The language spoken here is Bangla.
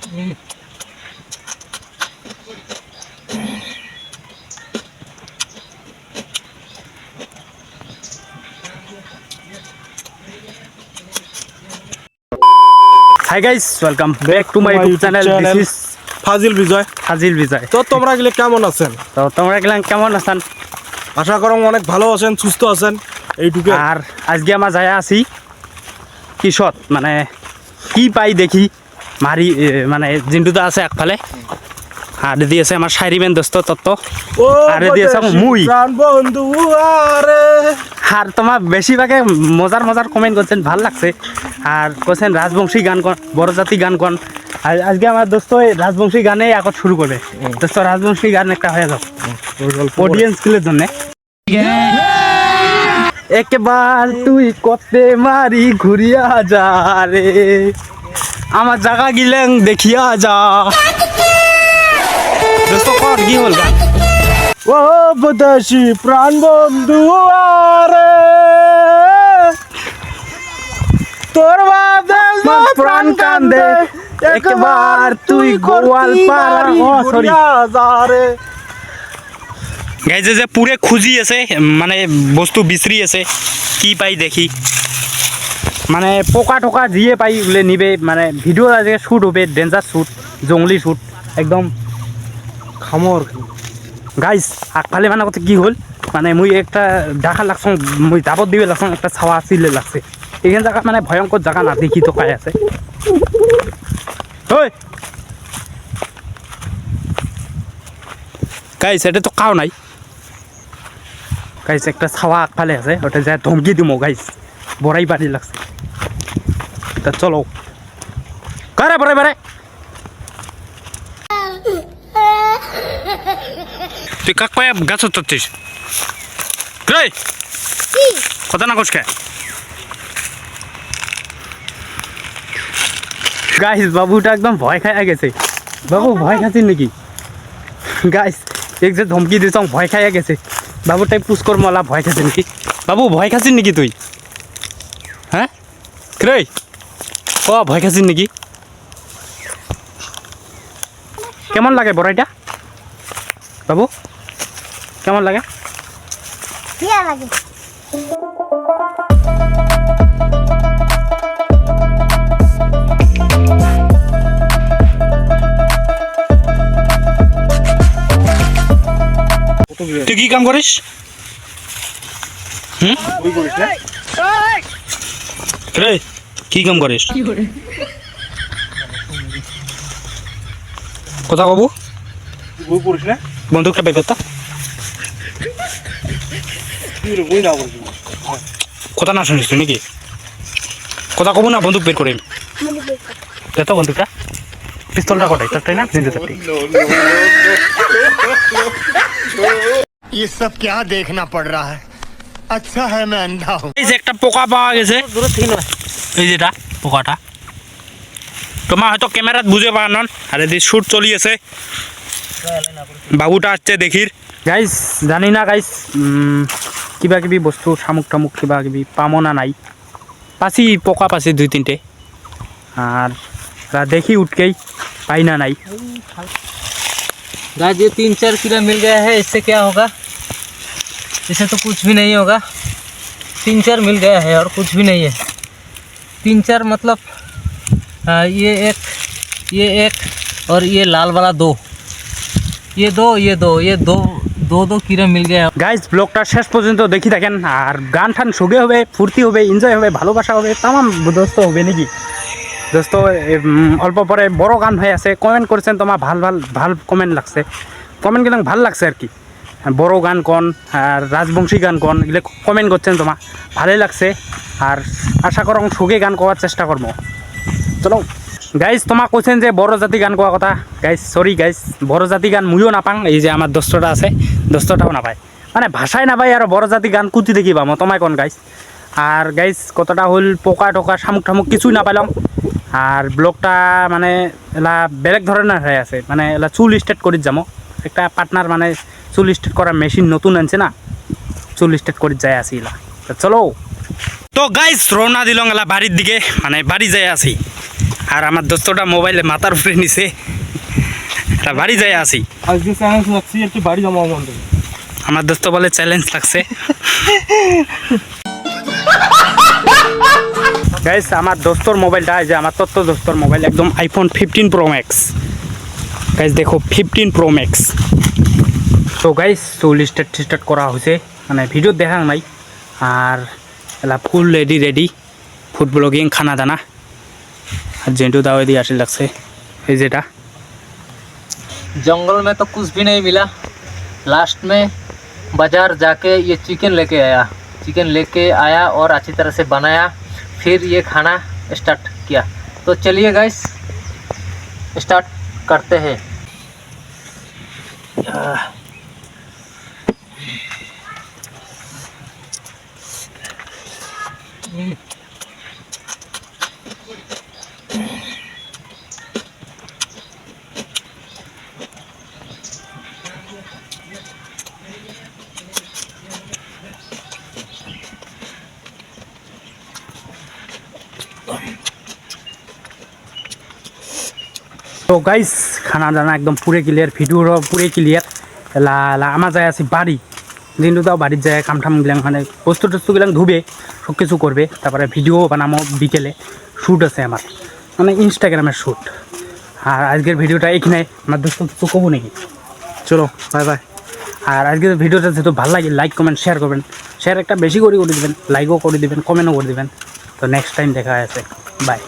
Hi guys, welcome back to my YouTube channel. This is ফাজিল বিজয়। তো তোমরা গেলে কেমন আছেন? তো তোমরা গেলে কেমন আছেন? আশা করি অনেক ভালো আছেন, সুস্থ আছেন। এইটুকু। আর আজকে আমরা যাই আছি কিশোর, মানে কি পাই দেখি মারি, মানে জিন্টুটা আছে একফালে, আর দিয়েছে আমার শায়রিমেন দোস্ত তত্ত্ব, আর দিয়েছে মুই বন্ধু। আর তোমার বেশিরভাগে মজার মজার কমেন্ট করছেন, ভাল লাগছে। আর করছেন রাজবংশী গান কন, বড় জাতি গান কন। আর আজকে আমার দোস্ত রাজবংশী গানে এখন শুরু করবে। দোস্ত রাজবংশী গান একটা হয়ে যাও অডিয়েন্স গুলোর জন্য। একবার তুই করতে মারি ঘুরিয়া যা রে, আমার জায়গা গিলেন দেখিয়া যা। দোস্ত কর কি হল গান? ও বদাসী প্রাণ বন্ধু আরে, তোর বাদে প্রাণ কান্দে একবার তুই গোয়াল পাড়া। ও সরি গাইছে যে পুরে খুঁজি আছে, মানে বস্তু বিচরি আছে, কি পাই দেখি, মানে পোকা টোকা যিয়ে পাই বলে নিবে। মানে ভিডিও আজকে শ্যুট হবে, ডেঞ্জার শ্যুট, জঙ্গলি শ্যুট একদম খামর। গাইস আগফালে মানে কথা কি হল, মানে মুই একটা ডাকা লাগছ, মুই দাবত দিবে লাগছ, একটা ছাওয়া চিলে লাগছে। এখান জায়গা মানে ভয়ঙ্কর জায়গা না দেখি তো কায় আছে। ওই গাইস এটা তো কাও নাই গাইস, একটা ছাওয়া আগফালে আছে, ওটা যায় ধমকি দিমো গাইস, বড়াই বাড়ি লাগছে। তা চলো কারে বড়াই বাড়ে, তুই কাক পায় গাছ উঠছিস রে, কথা না কসকে। গাইস বাবুটা একদম ভয় খাইয়া গেছে। বাবু ভয় খাচ্ছিস নাকি? গাইস এক যে ধমকি দিছ ভয় খাইয়া গেছে। বাবুটাই পুষ্কর মলা ভয় খাচ্ছিস নাকি? বাবু ভয় খাচ্ছিস নাকি তুই? হ্যাঁ রে ও ভয় খাচ্ছিস নাকি? কেমন লাগে বড়াইটা বাবু, কেমন লাগে? তুই কি কাম করিস? রে কি কাম করিস? কথা কবু বন্দুকটা বের করতা, কথা না শুনিস তুই নাকি? কথা কবু না, বন্দুক বের করে তো বন্দুকটা, পিস্তলটা কটাই তোরটাই না? ये सब क्या देखना पड़ रहा है? अच्छा है मैं अंधा हूँ। এই যে একটা পোকা পাওয়া গেছে, এই যেটা পোকাটা তোমার হয়তো ক্যামেরাত বুঝে পাওয়া নন। আর এদিকে শ্যুট চলিয়েছে, বাবুটা আসছে দেখির। গাইস জানি না গাইস, কিবা কিবি বস্তু শামুক টামুক কিবা কিবি পামো না নাই, পাছি পোকা পাছি দুই তিনটে, আর দেখি উঠকেই পাই না নাই। गाइस ये 3-4 कीड़ा मिल गया है, इससे क्या होगा? इससे तो कुछ भी नहीं होगा। 3-4 मिल गया है और कुछ भी नहीं है। 3-4 मतलब ये एक और ये लाल वाला 2, ये दो कीड़ा मिल गया। গাইস ব্লগটা শেষ পর্যন্ত দেখি থাকেন, আর গান টান সগে হবে, ফুর্তি হবে, এনজয় হবে, ভালোবাসা হবে, তামাম দোস্ত হবে নাকি? দোস্ত অল্প পরে বড় গান হয়ে আছে, কমেন্ট করছেন তোমার ভাল কমেন্ট লাগছে, কমেন্ট কিন্তু ভাল লাগছে আর কি। বড় গান কন আর রাজবংশী গান কন এগুলো কমেন্ট করছেন তোমার ভালোই লাগছে, আর আশা করো সুখে গান করার চেষ্টা করবো। চলো গাইস তোমাক কৈছেন যে বড় জাতি গান কোৱা কথা, গাইস সরি গাইস, বড় জাতি গান মুইও নাপাং, এই যে আমার দোস্তটা আছে দোস্তটাও নাপায়, মানে ভাষায় নাপায়, আর বড় জাতি গান কুতি দেখিবা মই তোমায় কন গাইস। আর গাইস কতটা হল পোকা টোকা শামুক ঠামুক কিছুই নাপাইলাম, আর ব্লগটা মানে এলা বেলেগ ধরনের হয়ে আছে, মানে এলা চুল স্ট্রেট করে যাবো, একটা পার্টনার মানে চুল স্ট্রেট করার মেশিন নতুন আনছে না, চুল স্ট্রেট করে যায় আসি এলা। চলো তো গাইস রওনা দিলং এলা বাড়ির দিকে, মানে বাড়ি যাই আসি। আর আমার দোস্তটা মোবাইলে মাথার উপরে নিছে তা বাড়ি যায় আসি আজকে চ্যালেঞ্জ রাখছি একটু বাড়ি জমা বন্ধ আমার দোস্ত বলে চ্যালেঞ্জ লাগছে গাইস আমার দোস্তর মোবাইলটা এই যে আমার তত্ত্ব দোস্তর মোবাইল একদম আইফোন 15 প্রো ম্যাক্স গাইস দেখো 15 প্রো ম্যাক্স তো গাইস চুল স্টার্ট করা হয়েছে মানে ভিডিও দেখা নাই আর এলা ফুল রেডি ফুড ব্লগিং খানা দানা আর জেন্টু দাওয়াই দিয়ে আসে লাগছে এই যেটা जंगल में तो कुछ भी नहीं मिला। लास्ट में बाजार जाके ये चिकन लेके आया और अच्छी तरह से बनाया, फिर ये खाना स्टार्ट किया। तो चलिए गाइस स्टार्ट करते हैं। তো গাইস খানা দানা একদম পুরে ক্লিয়ার ভিডিওর পুরে ক্লিয়ার এলা আমার যায় আছে বাড়ি দিনটো তাও বাড়ির যায় কাম ঠাম গিলাম মানে বস্তু টস্তু গিলাম ধুবে সব কিছু করবে তারপরে ভিডিও বানামো বিকেলে শ্যুট আছে আমার মানে ইনস্টাগ্রামের শ্যুট আর আজকের ভিডিওটা এখানে আমার দোস্ত কিছু কবো নাকি চলো বাই বাই আর আজকের ভিডিওটা যেহেতু ভালো লাগে লাইক কমেন্ট শেয়ার করবেন শেয়ার একটা বেশি করে দেবেন লাইকও করে দেবেন কমেন্টও করে দেবেন তো নেক্সট টাইম দেখা আছে বাই